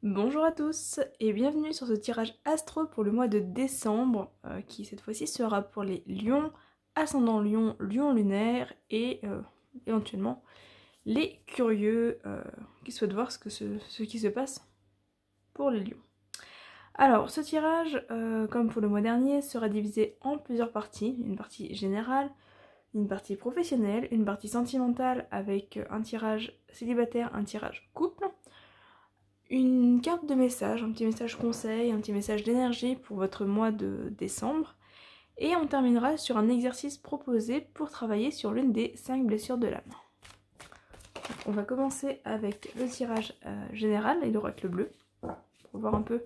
Bonjour à tous et bienvenue sur ce tirage astro pour le mois de décembre qui cette fois-ci sera pour les lions, ascendant lion, lion lunaire et éventuellement les curieux qui souhaitent voir ce qui se passe pour les lions. Alors ce tirage, comme pour le mois dernier, sera divisé en plusieurs parties. Une partie générale, une partie professionnelle, une partie sentimentale avec un tirage célibataire, un tirage couple, une carte de message, un petit message conseil, un petit message d'énergie pour votre mois de décembre. Et on terminera sur un exercice proposé pour travailler sur l'une des 5 blessures de l'âme. On va commencer avec le tirage général et l'oracle bleu, pour voir un peu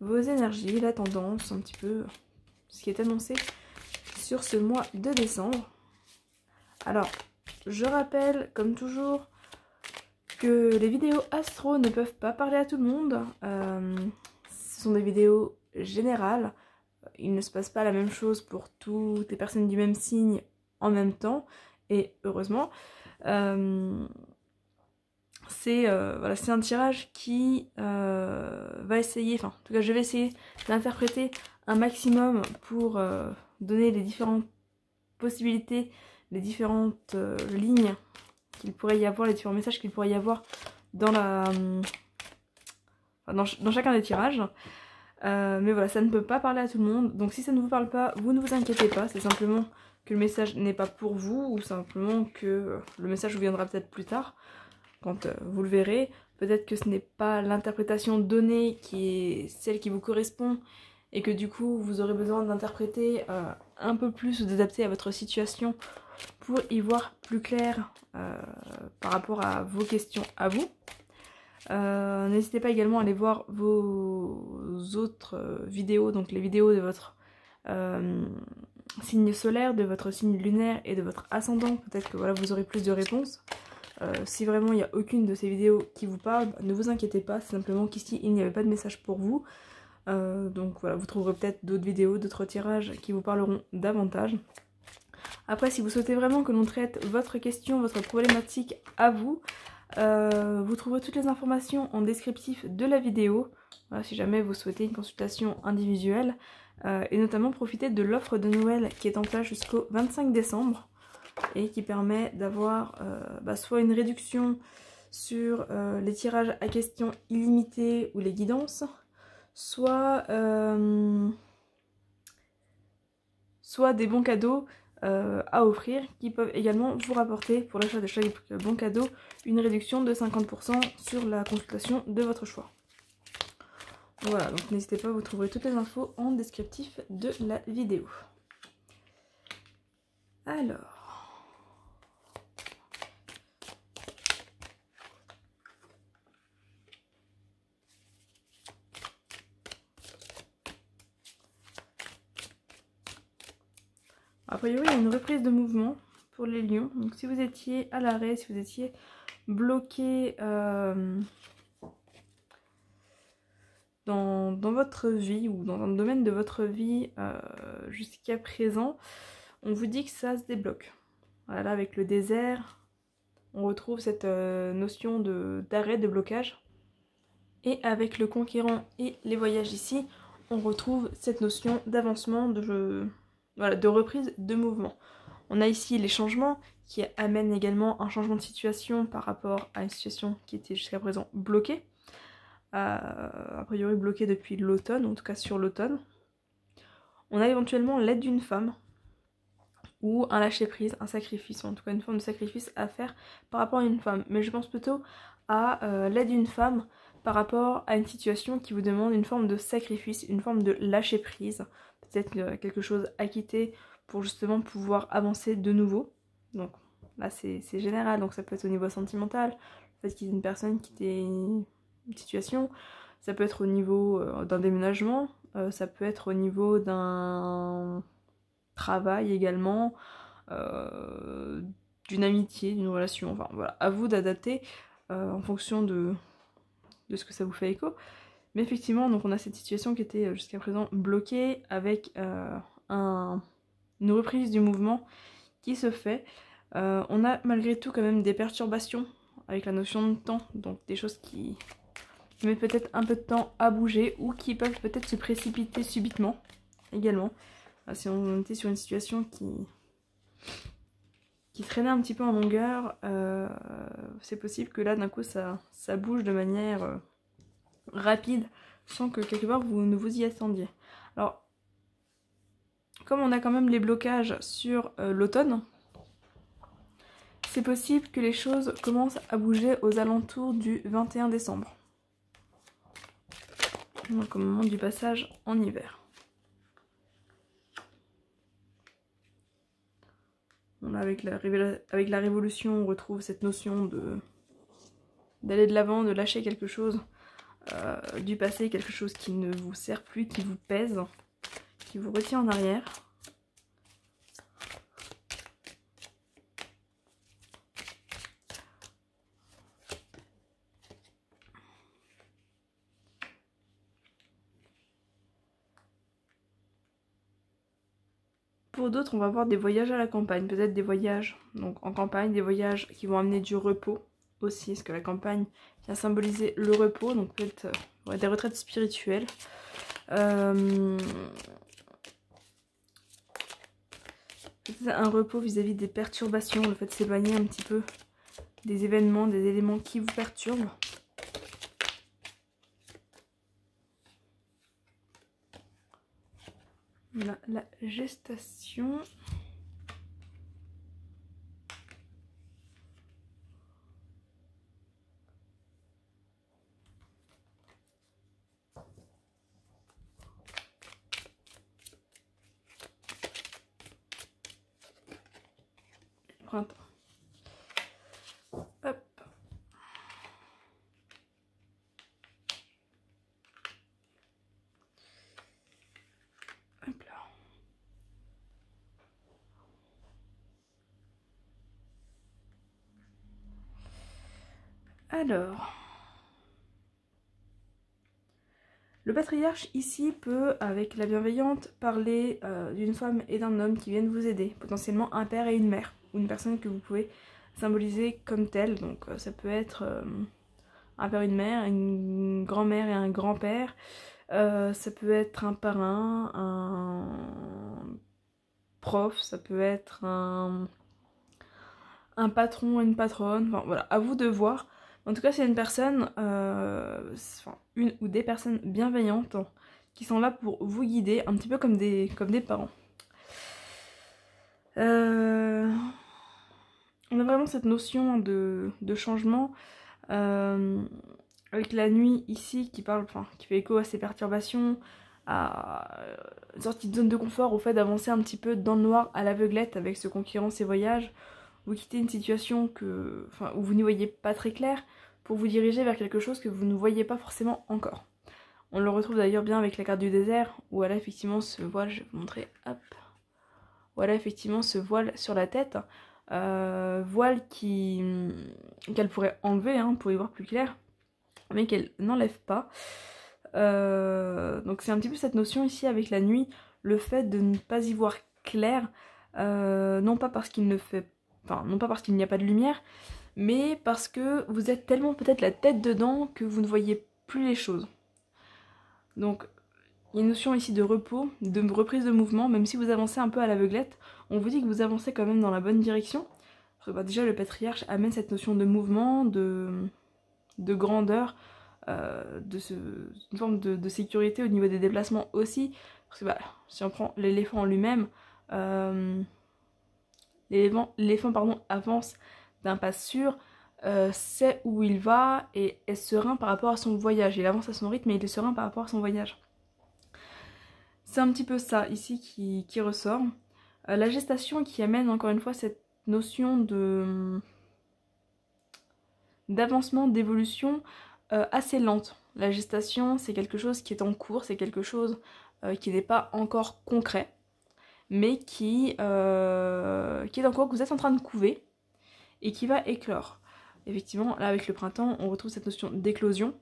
vos énergies, la tendance, un petit peu ce qui est annoncé sur ce mois de décembre. Alors, je rappelle, comme toujours, que les vidéos astro ne peuvent pas parler à tout le monde. Ce sont des vidéos générales. Il ne se passe pas la même chose pour toutes les personnes du même signe en même temps. Et heureusement. C'est un tirage qui va essayer, enfin en tout cas je vais essayer d'interpréter un maximum pour donner les différentes possibilités, les différentes lignes qu'il pourrait y avoir, les différents messages qu'il pourrait y avoir dans dans chacun des tirages. Mais voilà, ça ne peut pas parler à tout le monde. Donc si ça ne vous parle pas, vous ne vous inquiétez pas. C'est simplement que le message n'est pas pour vous, ou simplement que le message vous viendra peut-être plus tard, quand vous le verrez. Peut-être que ce n'est pas l'interprétation donnée qui est celle qui vous correspond, et que du coup vous aurez besoin d'interpréter un peu plus ou d'adapter à votre situation pour y voir plus clair par rapport à vos questions à vous. N'hésitez pas également à aller voir vos autres vidéos, donc les vidéos de votre signe solaire, de votre signe lunaire et de votre ascendant. Peut-être que voilà, vous aurez plus de réponses. Si vraiment il n'y a aucune de ces vidéos qui vous parle, ne vous inquiétez pas, c'est simplement qu'ici il n'y avait pas de message pour vous. Donc voilà, vous trouverez peut-être d'autres vidéos, d'autres tirages qui vous parleront davantage. Après, si vous souhaitez vraiment que l'on traite votre question, votre problématique à vous, vous trouverez toutes les informations en descriptif de la vidéo, voilà, si jamais vous souhaitez une consultation individuelle, et notamment profiter de l'offre de Noël qui est en place jusqu'au 25 décembre et qui permet d'avoir soit une réduction sur les tirages à questions illimitées ou les guidances, soit des bons cadeaux à offrir qui peuvent également vous rapporter pour l'achat de chaque bon cadeau une réduction de 50% sur la consultation de votre choix. Voilà, donc n'hésitez pas, vous trouverez toutes les infos en descriptif de la vidéo. Alors... a priori, il y a une reprise de mouvement pour les lions. Donc si vous étiez à l'arrêt, si vous étiez bloqué dans votre vie ou dans un domaine de votre vie jusqu'à présent, on vous dit que ça se débloque. Voilà, là, avec le désert, on retrouve cette notion d'arrêt, de blocage. Et avec le conquérant et les voyages ici, on retrouve cette notion d'avancement, de reprise de mouvement. On a ici les changements qui amènent également un changement de situation par rapport à une situation qui était jusqu'à présent bloquée. A priori bloquée depuis l'automne, en tout cas sur l'automne. On a éventuellement l'aide d'une femme ou un lâcher-prise, un sacrifice, en tout cas une forme de sacrifice à faire par rapport à une femme. Mais je pense plutôt à l'aide d'une femme par rapport à une situation qui vous demande une forme de sacrifice, une forme de lâcher-prise, peut-être quelque chose à quitter pour justement pouvoir avancer de nouveau. Donc là c'est général, donc ça peut être au niveau sentimental, le fait qu'il y ait une personne qui ait une situation, ça peut être au niveau d'un déménagement, ça peut être au niveau d'un travail également, d'une amitié, d'une relation, enfin voilà, à vous d'adapter en fonction de ce que ça vous fait écho. Mais effectivement, donc on a cette situation qui était jusqu'à présent bloquée avec une reprise du mouvement qui se fait. On a malgré tout quand même des perturbations avec la notion de temps, donc des choses qui qui mettent peut-être un peu de temps à bouger ou qui peuvent peut-être se précipiter subitement également. Si on était sur une situation qui traînait un petit peu en longueur, c'est possible que là d'un coup ça bouge de manière rapide sans que quelque part vous ne vous y attendiez. Alors, comme on a quand même les blocages sur l'automne, c'est possible que les choses commencent à bouger aux alentours du 21 décembre. Donc au moment du passage en hiver. Bon, là, avec la révolution, on retrouve cette notion d'aller de l'avant, de lâcher quelque chose du passé, quelque chose qui ne vous sert plus, qui vous pèse, qui vous retient en arrière. Pour d'autres, on va voir des voyages à la campagne, peut-être des voyages donc en campagne, des voyages qui vont amener du repos aussi, parce que la campagne vient symboliser le repos, donc peut-être des retraites spirituelles. Peut-être un repos vis-à-vis des perturbations, le fait de s'éloigner un petit peu des événements, des éléments qui vous perturbent. Voilà, la gestation. Printemps. Hop. Hop là. Alors, le patriarche ici peut, avec la bienveillante, parler d'une femme et d'un homme qui viennent vous aider, potentiellement un père et une mère, ou une personne que vous pouvez symboliser comme telle. Donc ça peut être un père et une mère, une grand-mère et un grand-père, ça peut être un parrain, un prof, ça peut être un patron et une patronne, enfin voilà, à vous de voir. En tout cas, c'est une personne, une ou des personnes bienveillantes qui sont là pour vous guider, un petit peu comme des parents. On a vraiment cette notion de changement avec la nuit ici qui parle, qui fait écho à ces perturbations, à une sortie de zone de confort, au fait d'avancer un petit peu dans le noir à l'aveuglette avec ce conquérant ses voyages. Vous quittez une situation où vous n'y voyez pas très clair pour vous diriger vers quelque chose que vous ne voyez pas forcément encore. On le retrouve d'ailleurs bien avec la carte du désert où elle a effectivement ce voile, je vais vous montrer, hop, où elle a effectivement ce voile sur la tête, voile qu'elle pourrait enlever pour y voir plus clair, mais qu'elle n'enlève pas. Donc c'est un petit peu cette notion ici avec la nuit, le fait de ne pas y voir clair, non pas parce qu'il n'y a pas de lumière, mais parce que vous êtes tellement peut-être la tête dedans que vous ne voyez plus les choses. Donc il y a une notion ici de repos, de reprise de mouvement, même si vous avancez un peu à l'aveuglette, on vous dit que vous avancez quand même dans la bonne direction. Parce que déjà le patriarche amène cette notion de mouvement, de grandeur, une forme de sécurité au niveau des déplacements aussi. Parce que si on prend l'éléphant en lui-même, l'éléphant avance d'un pas sûr, sait où il va et est serein par rapport à son voyage. Il avance à son rythme et il est serein par rapport à son voyage. C'est un petit peu ça ici qui ressort. La gestation qui amène encore une fois cette notion d'avancement, d'évolution assez lente. La gestation, c'est quelque chose qui est en cours, c'est quelque chose qui n'est pas encore concret, mais qui est en cours, que vous êtes en train de couver et qui va éclore. Effectivement, là avec le printemps, on retrouve cette notion d'éclosion.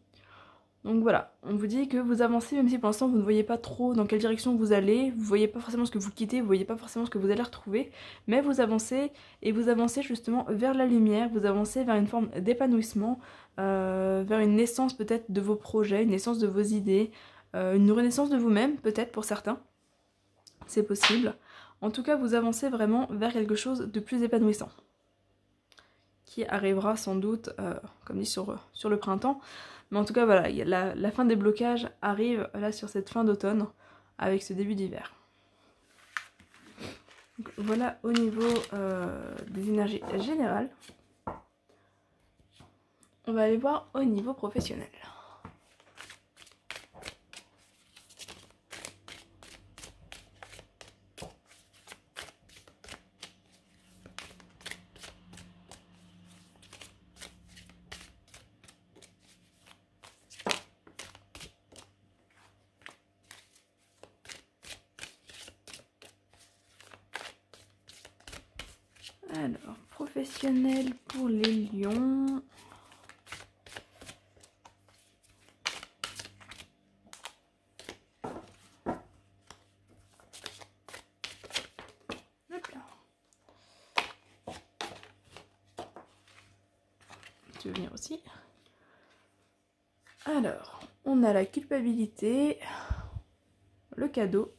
Donc voilà, on vous dit que vous avancez même si pour l'instant vous ne voyez pas trop dans quelle direction vous allez, vous voyez pas forcément ce que vous quittez, vous voyez pas forcément ce que vous allez retrouver, mais vous avancez et vous avancez justement vers la lumière, vous avancez vers une forme d'épanouissement, vers une naissance peut-être de vos projets, une naissance de vos idées, une renaissance de vous-même peut-être pour certains, c'est possible. En tout cas vous avancez vraiment vers quelque chose de plus épanouissant, qui arrivera sans doute, comme dit sur le printemps. Mais en tout cas, voilà, la fin des blocages arrive là sur cette fin d'automne, avec ce début d'hiver. Voilà au niveau des énergies générales. On va aller voir au niveau professionnel. Alors, professionnel pour les lions. Hop là. Tu veux venir aussi? Alors, on a la culpabilité, le cadeau,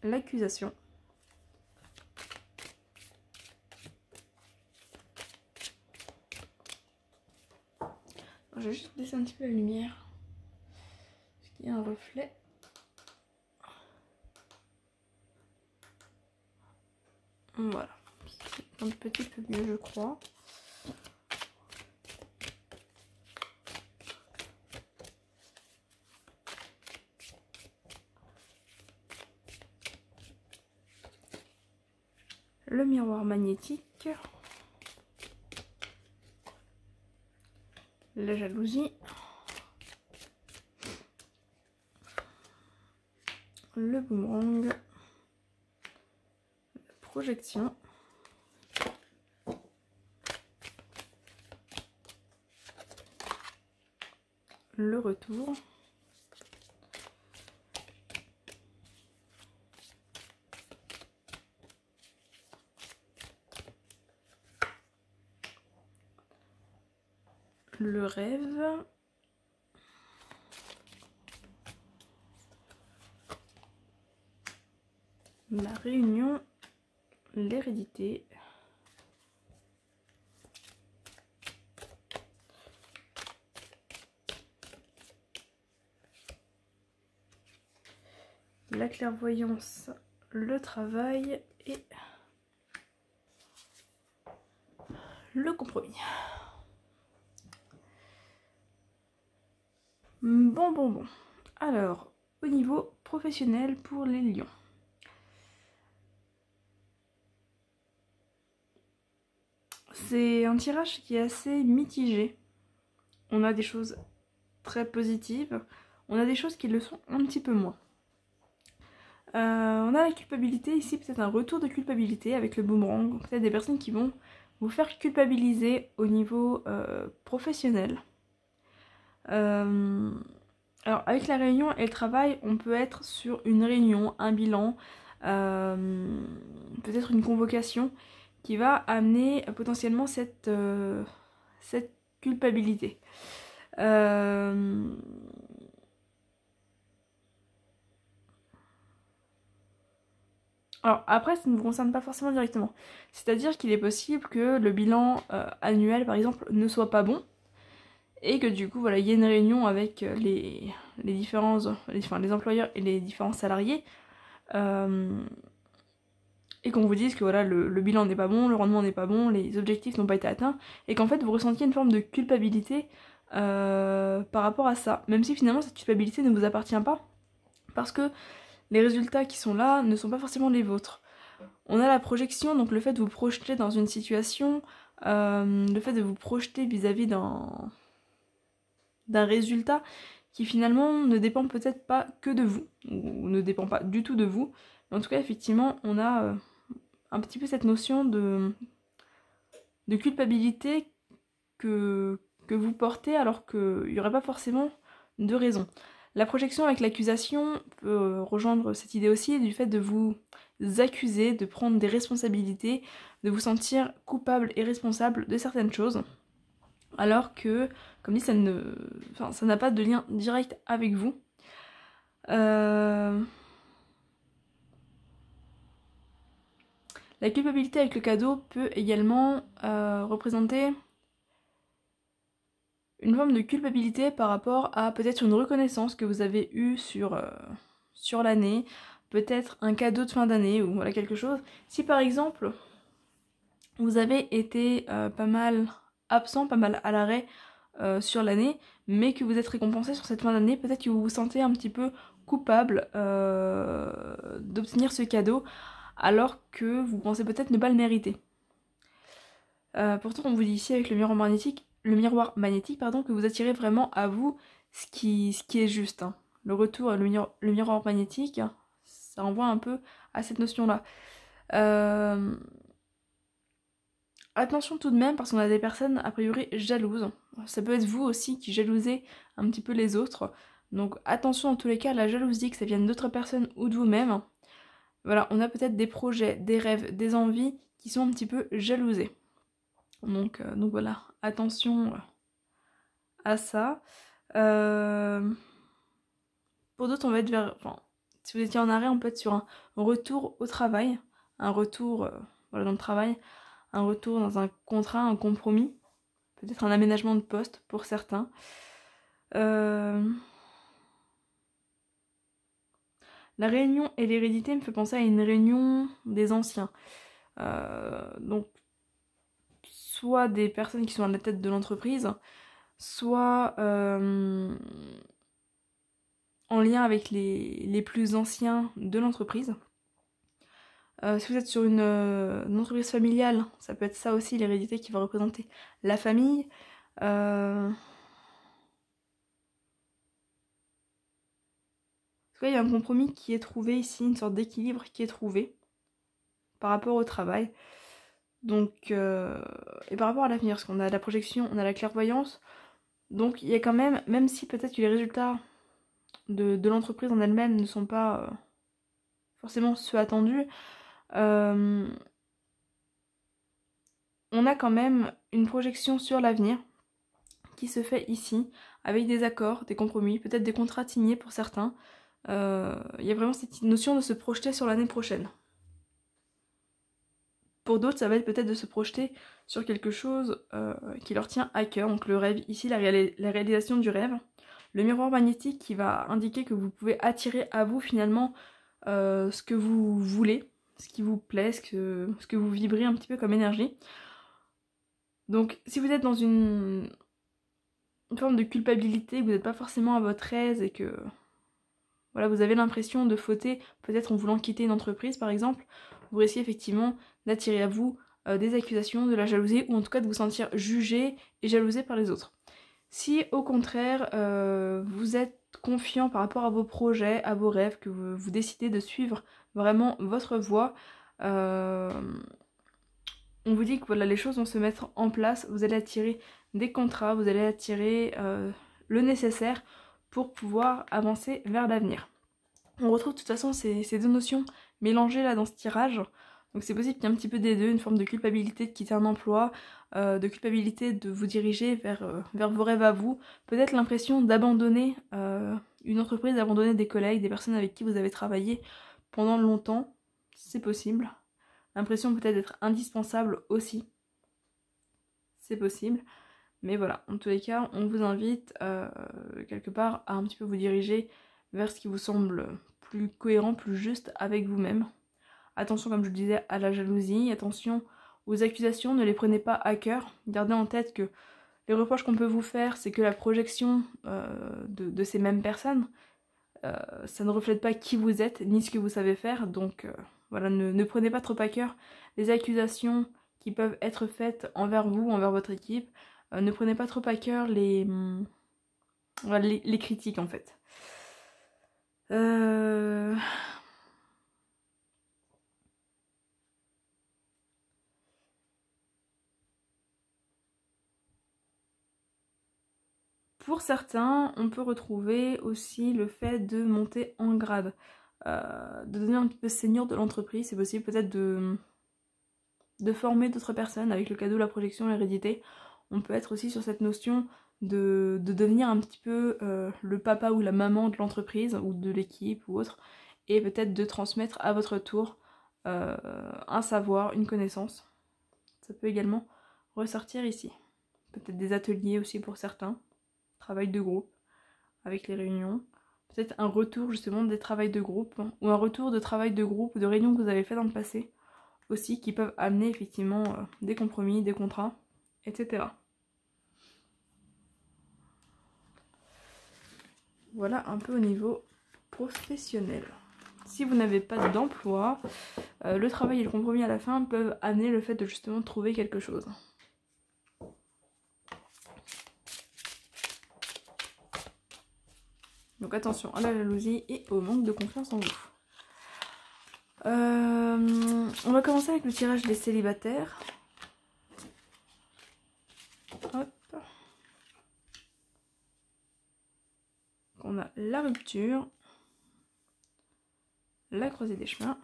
l'accusation. Je vais juste baisser un petit peu la lumière, parce qu'il y a un reflet. Voilà, c'est un petit peu mieux je crois. Le miroir magnétique. La jalousie. Le boomerang. La projection. Le retour. Le rêve. La réunion. L'hérédité. La clairvoyance, le travail et le compromis. Bon. Alors, au niveau professionnel pour les lions. C'est un tirage qui est assez mitigé. On a des choses très positives, on a des choses qui le sont un petit peu moins. On a la culpabilité ici, peut-être un retour de culpabilité avec le boomerang, peut-être des personnes qui vont vous faire culpabiliser au niveau professionnel. Alors avec la réunion et le travail, on peut être sur une réunion, un bilan, peut-être une convocation qui va amener potentiellement cette culpabilité. Alors après, ça ne vous concerne pas forcément directement. C'est-à-dire qu'il est possible que le bilan annuel, par exemple, ne soit pas bon. Et que du coup, voilà, il y ait une réunion avec les employeurs et les différents salariés. Et qu'on vous dise que voilà, le bilan n'est pas bon, le rendement n'est pas bon, les objectifs n'ont pas été atteints. Et qu'en fait, vous ressentiez une forme de culpabilité par rapport à ça. Même si finalement, cette culpabilité ne vous appartient pas. Parce que les résultats qui sont là ne sont pas forcément les vôtres. On a la projection, donc le fait de vous projeter dans une situation, le fait de vous projeter vis-à-vis d'un résultat qui finalement ne dépend peut-être pas que de vous, ou ne dépend pas du tout de vous. Mais en tout cas, effectivement, on a un petit peu cette notion de culpabilité que vous portez alors qu'il n'y aurait pas forcément deux raisons. La projection avec l'accusation peut rejoindre cette idée aussi du fait de vous accuser, de prendre des responsabilités, de vous sentir coupable et responsable de certaines choses, alors que, comme dit, ça n'a pas de lien direct avec vous. La culpabilité avec le cadeau peut également représenter une forme de culpabilité par rapport à peut-être une reconnaissance que vous avez eue sur l'année, peut-être un cadeau de fin d'année ou voilà quelque chose. Si par exemple vous avez été pas mal absent, pas mal à l'arrêt sur l'année, mais que vous êtes récompensé sur cette fin d'année, peut-être que vous vous sentez un petit peu coupable d'obtenir ce cadeau alors que vous pensez peut-être ne pas le mériter. Pourtant on vous dit ici avec le miroir magnétique pardon, que vous attirez vraiment à vous ce qui est juste. Hein. Le retour, le miroir magnétique, ça renvoie un peu à cette notion-là. Attention tout de même parce qu'on a des personnes a priori jalouses. Ça peut être vous aussi qui jalousez un petit peu les autres. Donc attention en tous les cas à la jalousie, que ça vienne d'autres personnes ou de vous-même. Voilà, on a peut-être des projets, des rêves, des envies qui sont un petit peu jalousés. Donc voilà, attention à ça. Pour d'autres, on va être vers... Enfin, si vous étiez en arrêt, on peut être sur un retour au travail. Un retour voilà, dans le travail. Un retour dans un contrat, un compromis. Peut-être un aménagement de poste pour certains. La réunion et l'hérédité me fait penser à une réunion des anciens. Donc, soit des personnes qui sont à la tête de l'entreprise, soit en lien avec les plus anciens de l'entreprise. Si vous êtes sur une entreprise familiale, ça peut être ça aussi, l'hérédité qui va représenter la famille. En tout cas, il y a un compromis qui est trouvé ici, une sorte d'équilibre qui est trouvé par rapport au travail. Donc, et par rapport à l'avenir, parce qu'on a la projection, on a la clairvoyance, donc il y a quand même si peut-être que les résultats de l'entreprise en elle-même ne sont pas forcément ceux attendus, on a quand même une projection sur l'avenir qui se fait ici, avec des accords, des compromis, peut-être des contrats signés pour certains. Il y a vraiment cette notion de se projeter sur l'année prochaine. Pour d'autres, ça va être peut-être de se projeter sur quelque chose qui leur tient à cœur. Donc le rêve, ici la réalisation du rêve. Le miroir magnétique qui va indiquer que vous pouvez attirer à vous finalement ce que vous voulez, ce qui vous plaît, ce que vous vibrez un petit peu comme énergie. Donc si vous êtes dans une forme de culpabilité, que vous n'êtes pas forcément à votre aise et que voilà, vous avez l'impression de fauter, peut-être en voulant quitter une entreprise par exemple, vous risquez effectivement d'attirer à vous des accusations, de la jalousie, ou en tout cas de vous sentir jugé et jalousé par les autres. Si au contraire vous êtes confiant par rapport à vos projets, à vos rêves, que vous décidez de suivre vraiment votre voie, on vous dit que voilà, les choses vont se mettre en place, vous allez attirer des contrats, vous allez attirer le nécessaire pour pouvoir avancer vers l'avenir. On retrouve de toute façon ces deux notions mélangées là dans ce tirage. Donc c'est possible qu'il y ait un petit peu des deux, une forme de culpabilité de quitter un emploi, de culpabilité de vous diriger vers vos rêves à vous, peut-être l'impression d'abandonner une entreprise, d'abandonner des collègues, des personnes avec qui vous avez travaillé pendant longtemps, c'est possible. L'impression peut-être d'être indispensable aussi, c'est possible. Mais voilà, en tous les cas, on vous invite quelque part à un petit peu vous diriger vers ce qui vous semble plus cohérent, plus juste avec vous-même. Attention, comme je le disais, à la jalousie, attention aux accusations, ne les prenez pas à cœur. Gardez en tête que les reproches qu'on peut vous faire, c'est que la projection de ces mêmes personnes. Ça ne reflète pas qui vous êtes, ni ce que vous savez faire, donc voilà, ne prenez pas trop à cœur les accusations qui peuvent être faites envers vous, envers votre équipe. Ne prenez pas trop à cœur les critiques en fait. Pour certains, on peut retrouver aussi le fait de monter en grade, de devenir un petit peu senior de l'entreprise. C'est possible peut-être de former d'autres personnes avec le cadeau, la projection, l'hérédité. On peut être aussi sur cette notion de devenir un petit peu le papa ou la maman de l'entreprise ou de l'équipe ou autre, et peut-être de transmettre à votre tour un savoir, une connaissance. Ça peut également ressortir ici. Peut-être des ateliers aussi pour certains, travail de groupe avec les réunions. Peut-être un retour justement des travails de groupe, ou un retour de travail de groupe ou de réunions que vous avez fait dans le passé aussi, qui peuvent amener effectivement des compromis, des contrats, etc. Voilà un peu au niveau professionnel. Si vous n'avez pas d'emploi, le travail et le compromis à la fin peuvent amener le fait de justement trouver quelque chose. Donc attention à la jalousie et au manque de confiance en vous. On va commencer avec le tirage des célibataires. Hop. On a la rupture, la croisée des chemins,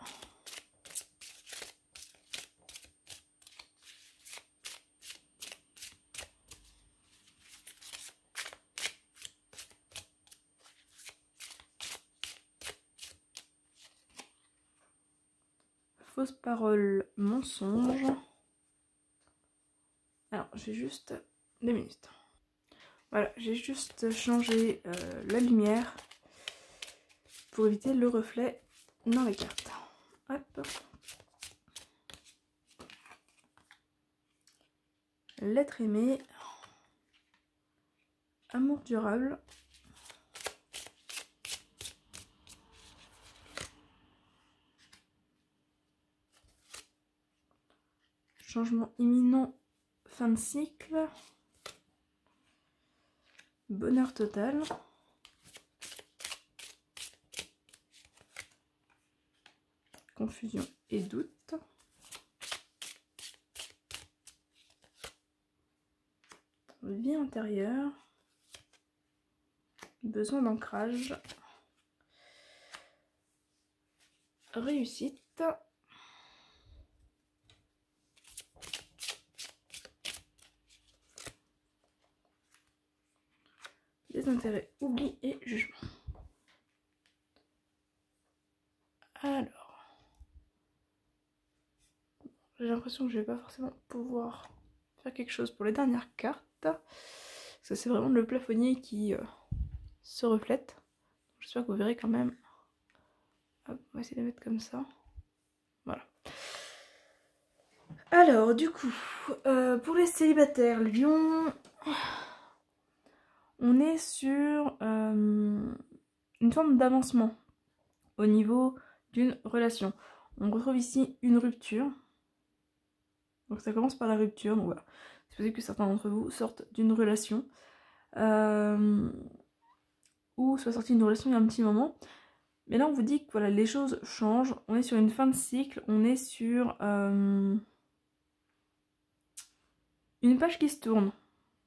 fausse parole, mensonge. Alors, j'ai juste 2 minutes. Voilà, j'ai juste changé la lumière pour éviter le reflet dans les cartes. Hop. L'être aimé. Amour durable. Changement imminent, fin de cycle. Bonheur total. Confusion et doute. Vie intérieure. Besoin d'ancrage. Réussite. Désintérêt, oubli et jugement. Alors, j'ai l'impression que je vais pas forcément pouvoir faire quelque chose pour les dernières cartes. Parce que c'est vraiment le plafonnier qui se reflète. J'espère que vous verrez quand même. Hop, on va essayer de les mettre comme ça. Voilà. Alors, du coup, pour les célibataires, Lion, on est sur une forme d'avancement au niveau d'une relation. On retrouve ici une rupture. Donc ça commence par la rupture, donc voilà. C'est possible que certains d'entre vous sortent d'une relation. Ou soient sortis d'une relation il y a un petit moment. Mais là on vous dit que voilà, les choses changent. On est sur une fin de cycle. On est sur une page qui se tourne.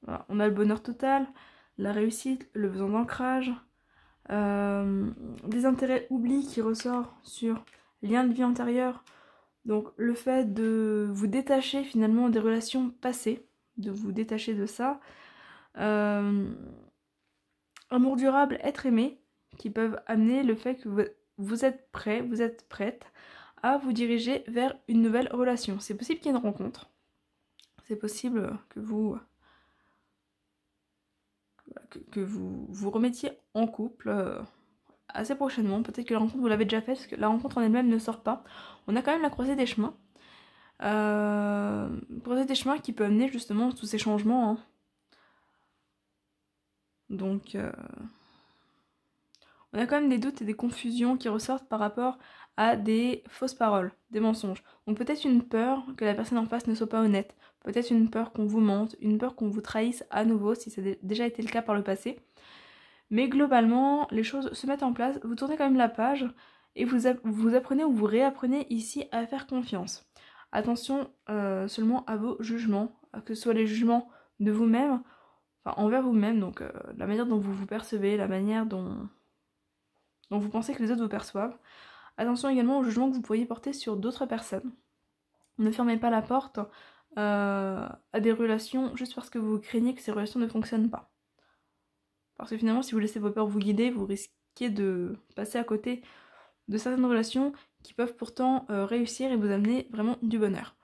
Voilà. On a le bonheur total, la réussite, le besoin d'ancrage. Des intérêts oubliés qui ressort sur lien de vie antérieur. Donc le fait de vous détacher finalement des relations passées, de vous détacher de ça. Amour durable, être aimé, qui peuvent amener le fait que vous êtes prêt, vous êtes prête à vous diriger vers une nouvelle relation. C'est possible qu'il y ait une rencontre. C'est possible que vous vous remettiez en couple assez prochainement. Peut-être que la rencontre vous l'avez déjà faite, parce que la rencontre en elle-même ne sort pas. On a quand même la croisée des chemins. Croisée des chemins qui peut amener justement tous ces changements. Hein. Donc on a quand même des doutes et des confusions qui ressortent par rapport à des fausses paroles, des mensonges. Donc peut-être une peur que la personne en face ne soit pas honnête, peut-être une peur qu'on vous mente, une peur qu'on vous trahisse à nouveau si ça a déjà été le cas par le passé. Mais globalement, les choses se mettent en place, vous tournez quand même la page et vous apprenez ou vous réapprenez ici à faire confiance. Attention seulement à vos jugements, que ce soit les jugements de vous-même, enfin envers vous-même, donc la manière dont vous vous percevez, la manière dont vous pensez que les autres vous perçoivent. Attention également au jugement que vous pourriez porter sur d'autres personnes. Ne fermez pas la porte à des relations juste parce que vous craignez que ces relations ne fonctionnent pas. Parce que finalement, si vous laissez vos peurs vous guider, vous risquez de passer à côté de certaines relations qui peuvent pourtant réussir et vous amener vraiment du bonheur.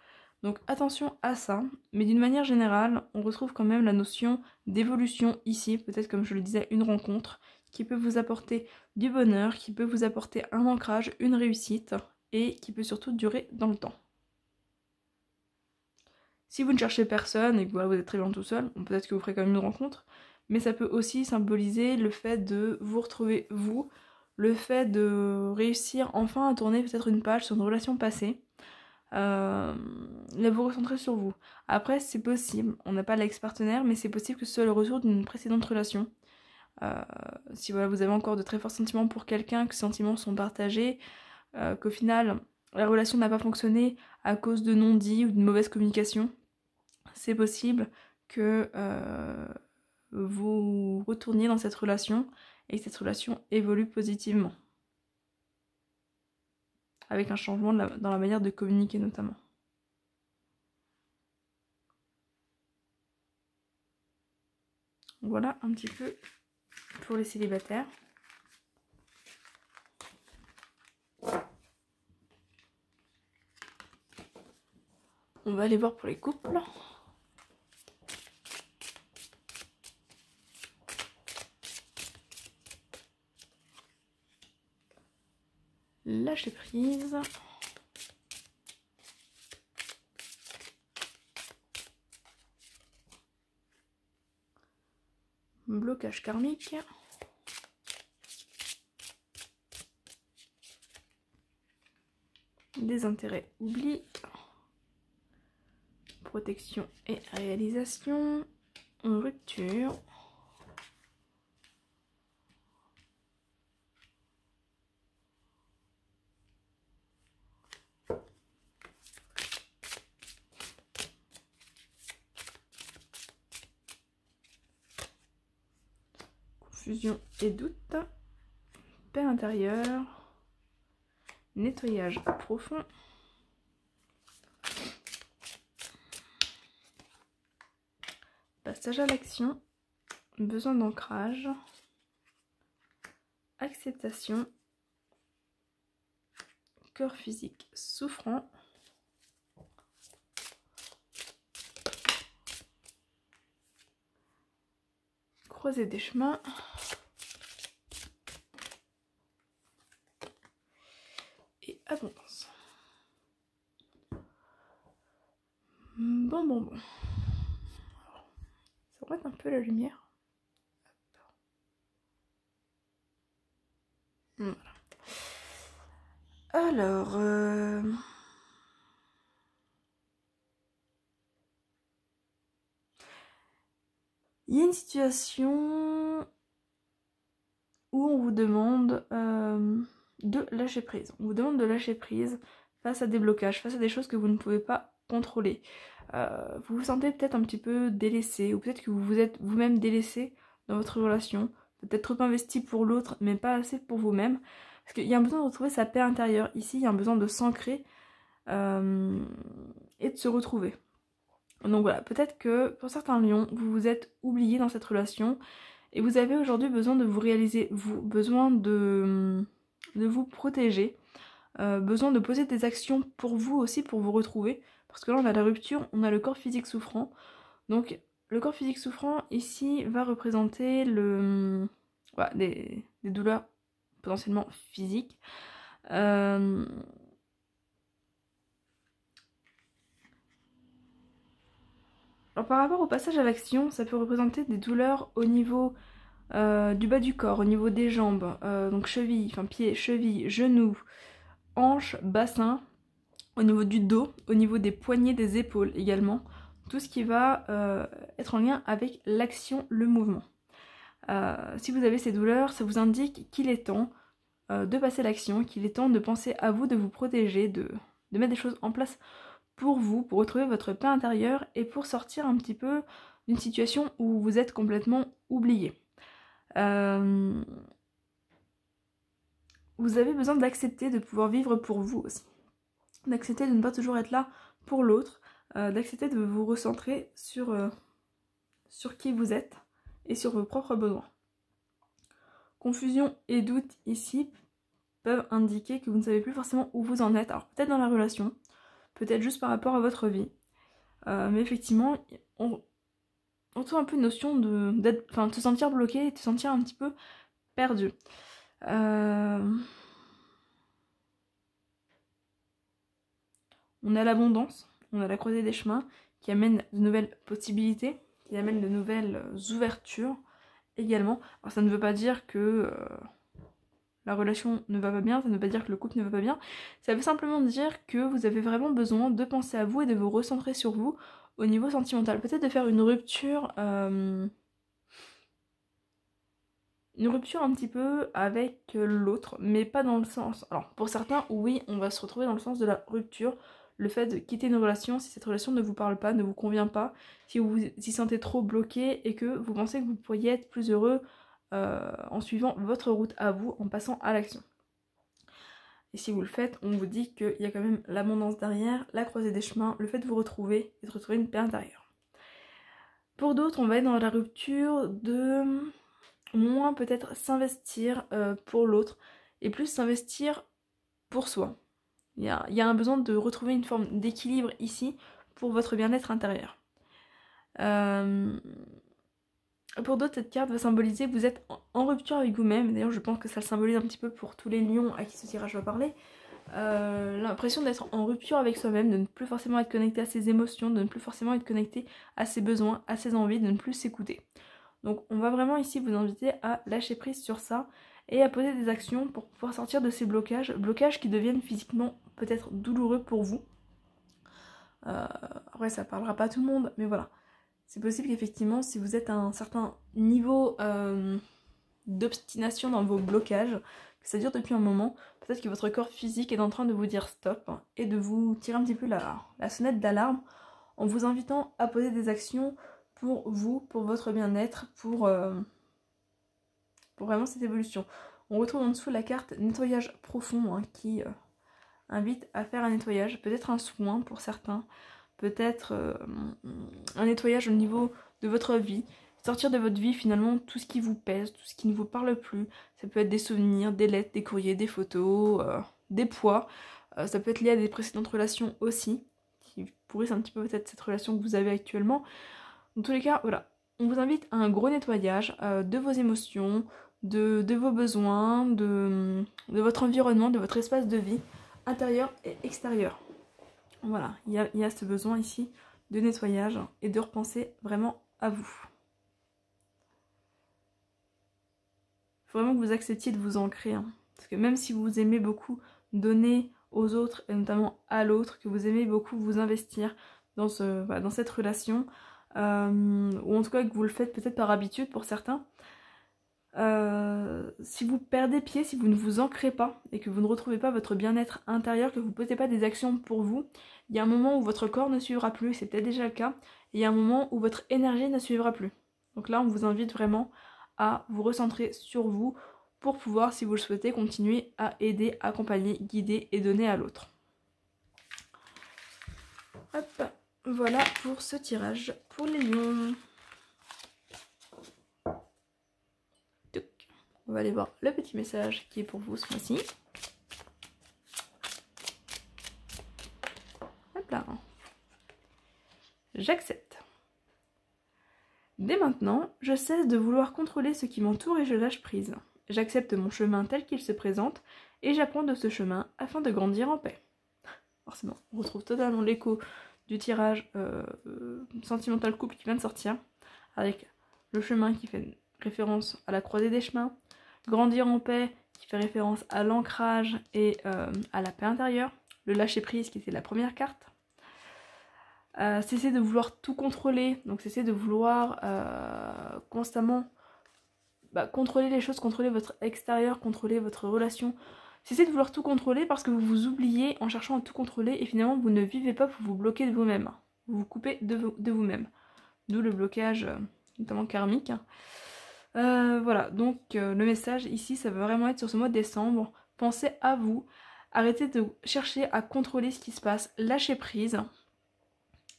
Donc attention à ça, mais d'une manière générale, on retrouve quand même la notion d'évolution ici, peut-être comme je le disais, une rencontre qui peut vous apporter du bonheur, qui peut vous apporter un ancrage, une réussite, et qui peut surtout durer dans le temps. Si vous ne cherchez personne et que voilà, vous êtes très bien tout seul, peut-être que vous ferez quand même une rencontre, mais ça peut aussi symboliser le fait de vous retrouver vous, le fait de réussir enfin à tourner peut-être une page sur une relation passée, et vous recentrer sur vous. Après, c'est possible, on n'a pas l'ex-partenaire, mais c'est possible que ce soit le retour d'une précédente relation. Si voilà, vous avez encore de très forts sentiments pour quelqu'un, que ces sentiments sont partagés, qu'au final la relation n'a pas fonctionné à cause de non-dits ou d'une mauvaise communication, c'est possible que vous retourniez dans cette relation et que cette relation évolue positivement. Avec un changement dans la manière de communiquer notamment. Voilà un petit peu pour les célibataires. On va aller voir pour les couples. Lâcher prise. Blocage karmique. Désintérêt, oubli. Protection et réalisation. Rupture. Confusion et doute. Paix intérieure. Nettoyage profond. Passage à l'action. Besoin d'ancrage. Acceptation. Corps physique souffrant. Croiser des chemins. Et abondance. Bon. Alors, ça remet un peu la lumière. Voilà. Alors, il y a une situation où on vous demande de lâcher prise. On vous demande de lâcher prise face à des blocages, face à des choses que vous ne pouvez pas contrôler. Vous vous sentez peut-être un petit peu délaissé, ou peut-être que vous vous êtes vous-même délaissé dans votre relation, peut-être trop investi pour l'autre, mais pas assez pour vous-même. Parce qu'il y a un besoin de retrouver sa paix intérieure. Ici, il y a un besoin de s'ancrer et de se retrouver. Donc voilà, peut-être que pour certains lions, vous vous êtes oublié dans cette relation et vous avez aujourd'hui besoin de vous réaliser, vous, besoin de vous protéger, besoin de poser des actions pour vous aussi, pour vous retrouver. Parce que là, on a la rupture, on a le corps physique souffrant. Donc le corps physique souffrant ici va représenter voilà, des douleurs potentiellement physiques. Alors par rapport au passage à l'action, ça peut représenter des douleurs au niveau du bas du corps, au niveau des jambes, donc cheville, enfin pieds, cheville, genoux, hanches, bassin, au niveau du dos, au niveau des poignets, des épaules également, tout ce qui va être en lien avec l'action, le mouvement. Si vous avez ces douleurs, ça vous indique qu'il est temps de passer à l'action, qu'il est temps de penser à vous, de vous protéger, de mettre des choses en place pour vous, pour retrouver votre paix intérieure et pour sortir un petit peu d'une situation où vous êtes complètement oublié. Vous avez besoin d'accepter de pouvoir vivre pour vous aussi. D'accepter de ne pas toujours être là pour l'autre, d'accepter de vous recentrer sur qui vous êtes et sur vos propres besoins. Confusion et doute ici peuvent indiquer que vous ne savez plus forcément où vous en êtes. Alors peut-être dans la relation, peut-être juste par rapport à votre vie. Mais effectivement, on trouve un peu une notion de se sentir bloqué et de se sentir un petit peu perdu. On a l'abondance, on a la croisée des chemins qui amène de nouvelles possibilités, qui amène de nouvelles ouvertures également. Alors ça ne veut pas dire que la relation ne va pas bien, ça ne veut pas dire que le couple ne va pas bien, ça veut simplement dire que vous avez vraiment besoin de penser à vous et de vous recentrer sur vous au niveau sentimental. Peut-être de faire une rupture un petit peu avec l'autre, mais pas dans le sens... Alors pour certains, oui, on va se retrouver dans le sens de la rupture, le fait de quitter une relation si cette relation ne vous parle pas, ne vous convient pas, si vous vous y sentez trop bloqué et que vous pensez que vous pourriez être plus heureux en suivant votre route à vous, en passant à l'action. Et si vous le faites, on vous dit qu'il y a quand même l'abondance derrière, la croisée des chemins, le fait de vous retrouver et de retrouver une paix intérieure. Pour d'autres, on va être dans la rupture de moins peut-être s'investir pour l'autre et plus s'investir pour soi. Il y a un besoin de retrouver une forme d'équilibre ici pour votre bien-être intérieur. Pour d'autres, cette carte va symboliser que vous êtes en rupture avec vous-même. D'ailleurs, je pense que ça le symbolise un petit peu pour tous les lions à qui ce tirage va parler. L'impression d'être en rupture avec soi-même, de ne plus forcément être connecté à ses émotions, de ne plus forcément être connecté à ses besoins, à ses envies, de ne plus s'écouter. Donc on va vraiment ici vous inviter à lâcher prise sur ça et à poser des actions pour pouvoir sortir de ces blocages qui deviennent physiquement peut-être douloureux pour vous. Après ça parlera pas à tout le monde, mais voilà. C'est possible qu'effectivement si vous êtes à un certain niveau d'obstination dans vos blocages, que ça dure depuis un moment, peut-être que votre corps physique est en train de vous dire stop et de vous tirer un petit peu la sonnette d'alarme en vous invitant à poser des actions pour vous, pour votre bien-être, pour vraiment cette évolution. On retrouve en dessous la carte nettoyage profond qui invite à faire un nettoyage, peut-être un soin pour certains, peut-être un nettoyage au niveau de votre vie, sortir de votre vie finalement tout ce qui vous pèse, tout ce qui ne vous parle plus. Ça peut être des souvenirs, des lettres, des courriers, des photos, des poids. Ça peut être lié à des précédentes relations aussi, qui pourrissent un petit peu peut-être cette relation que vous avez actuellement. Dans tous les cas, voilà, on vous invite à un gros nettoyage de vos émotions, de vos besoins, de votre environnement, de votre espace de vie, intérieur et extérieur. Voilà, il y a ce besoin ici de nettoyage et de repenser vraiment à vous. Il faut vraiment que vous acceptiez de vous ancrer, parce que même si vous aimez beaucoup donner aux autres, et notamment à l'autre, que vous aimez beaucoup vous investir dans cette relation, ou en tout cas que vous le faites peut-être par habitude pour certains, si vous perdez pied, si vous ne vous ancrez pas et que vous ne retrouvez pas votre bien-être intérieur, que vous ne posez pas des actions pour vous, il y a un moment où votre corps ne suivra plus, c'est peut-être déjà le cas, et il y a un moment où votre énergie ne suivra plus. Donc là on vous invite vraiment à vous recentrer sur vous pour pouvoir, si vous le souhaitez, continuer à aider, accompagner, guider et donner à l'autre. Hop, voilà pour ce tirage pour les lions. On va aller voir le petit message qui est pour vous ce mois-ci. Hop là. J'accepte. Dès maintenant, je cesse de vouloir contrôler ce qui m'entoure et je lâche prise. J'accepte mon chemin tel qu'il se présente et j'apprends de ce chemin afin de grandir en paix. Forcément, on retrouve totalement l'écho du tirage sentimental couple qui vient de sortir, avec le chemin qui fait référence à la croisée des chemins, grandir en paix qui fait référence à l'ancrage et à la paix intérieure, le lâcher prise qui était la première carte, cesser de vouloir tout contrôler, donc cesser de vouloir constamment contrôler les choses, contrôler votre extérieur, contrôler votre relation. Cessez de vouloir tout contrôler parce que vous vous oubliez en cherchant à tout contrôler et finalement vous ne vivez pas, vous vous bloquez de vous-même. Vous vous coupez de vous-même. d'où le blocage, notamment karmique. Voilà, donc le message ici, ça va vraiment être sur ce mois de décembre. Pensez à vous, arrêtez de chercher à contrôler ce qui se passe, lâchez prise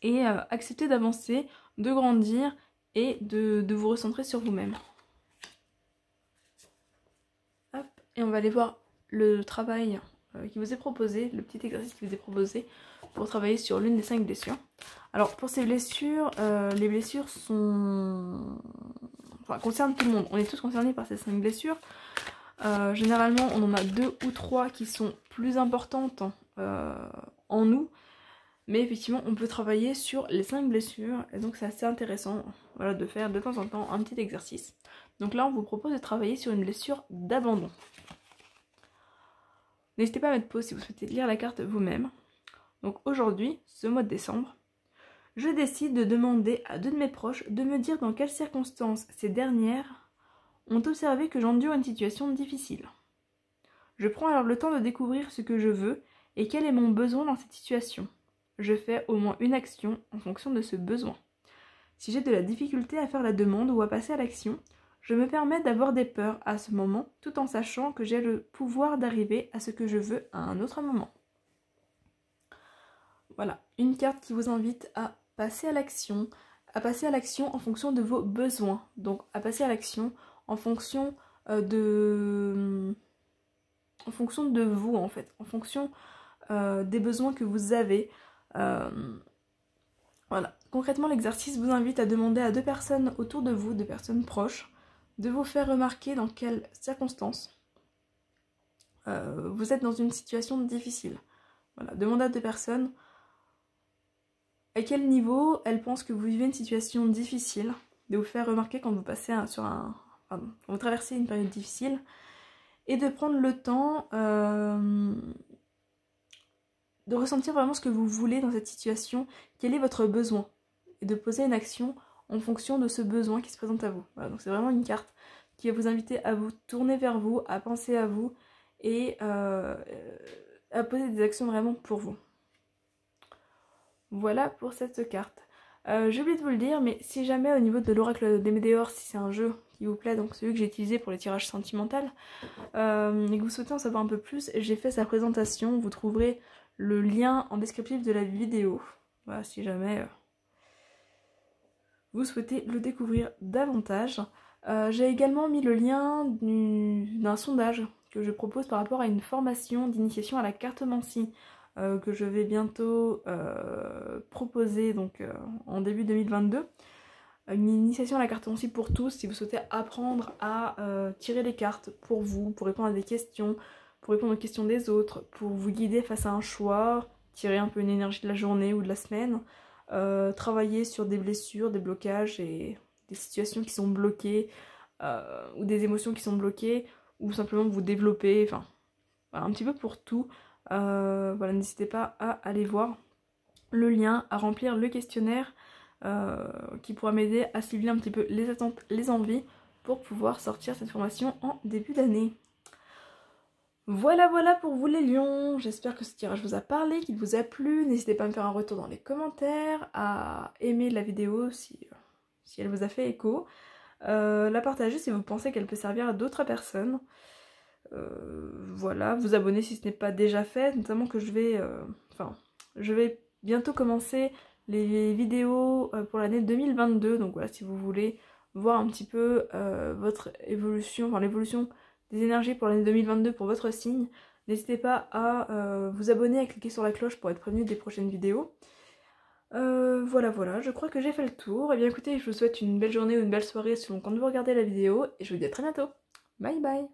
et acceptez d'avancer, de grandir et de vous recentrer sur vous-même. Hop, et on va aller voir le travail qui vous est proposé, le petit exercice qui vous est proposé pour travailler sur l'une des 5 blessures. Alors pour ces blessures, les blessures concernent tout le monde. On est tous concernés par ces 5 blessures. Généralement, on en a 2 ou 3 qui sont plus importantes en nous. Mais effectivement, on peut travailler sur les 5 blessures. Et donc c'est assez intéressant, voilà, de faire de temps en temps un petit exercice. Donc là, on vous propose de travailler sur une blessure d'abandon. N'hésitez pas à mettre pause si vous souhaitez lire la carte vous-même. Donc aujourd'hui, ce mois de décembre, je décide de demander à 2 de mes proches de me dire dans quelles circonstances ces dernières ont observé que j'endure une situation difficile. Je prends alors le temps de découvrir ce que je veux et quel est mon besoin dans cette situation. Je fais au moins une action en fonction de ce besoin. Si j'ai de la difficulté à faire la demande ou à passer à l'action, je me permets d'avoir des peurs à ce moment, tout en sachant que j'ai le pouvoir d'arriver à ce que je veux à un autre moment. Voilà, une carte qui vous invite à passer à l'action en fonction de vos besoins. Donc à passer à l'action en fonction de vous en fait, en fonction des besoins que vous avez. Voilà, concrètement l'exercice vous invite à demander à 2 personnes autour de vous, 2 personnes proches, de vous faire remarquer dans quelles circonstances vous êtes dans une situation difficile. Voilà, demandez à 2 personnes à quel niveau elles pensent que vous vivez une situation difficile, de vous faire remarquer quand vous passez quand vous traversez une période difficile, et de prendre le temps de ressentir vraiment ce que vous voulez dans cette situation, quel est votre besoin, et de poser une action en fonction de ce besoin qui se présente à vous. Voilà, donc c'est vraiment une carte qui va vous inviter à vous tourner vers vous, à penser à vous, et à poser des actions vraiment pour vous. Voilà pour cette carte. J'ai oublié de vous le dire, mais si jamais au niveau de l'oracle des Météores, si c'est un jeu qui vous plaît, donc celui que j'ai utilisé pour les tirages sentimentaux, et que vous souhaitez en savoir un peu plus, j'ai fait sa présentation, vous trouverez le lien en descriptif de la vidéo. Voilà, si jamais vous souhaitez le découvrir davantage. J'ai également mis le lien d'un sondage que je propose par rapport à une formation d'initiation à la cartomancie que je vais bientôt proposer donc, en début 2022. Une initiation à la cartomancie pour tous, si vous souhaitez apprendre à tirer les cartes pour vous, pour répondre à des questions, pour répondre aux questions des autres, pour vous guider face à un choix, tirer un peu une énergie de la journée ou de la semaine, travailler sur des blessures, des blocages et des situations qui sont bloquées, ou des émotions qui sont bloquées, ou simplement vous développer, enfin, voilà, un petit peu pour tout. Voilà, n'hésitez pas à aller voir le lien, à remplir le questionnaire qui pourra m'aider à cibler un petit peu les attentes, les envies pour pouvoir sortir cette formation en début d'année. Voilà pour vous les lions, j'espère que ce tirage vous a parlé, qu'il vous a plu, n'hésitez pas à me faire un retour dans les commentaires, à aimer la vidéo si elle vous a fait écho, la partager si vous pensez qu'elle peut servir à d'autres personnes. Voilà, vous abonner si ce n'est pas déjà fait, notamment que je vais bientôt commencer les vidéos pour l'année 2022, donc voilà, si vous voulez voir un petit peu votre évolution, enfin l'évolution des énergies pour l'année 2022 pour votre signe, n'hésitez pas à vous abonner, à cliquer sur la cloche pour être prévenu des prochaines vidéos. Voilà, je crois que j'ai fait le tour. Et bien écoutez, je vous souhaite une belle journée ou une belle soirée selon quand vous regardez la vidéo, et je vous dis à très bientôt. Bye bye.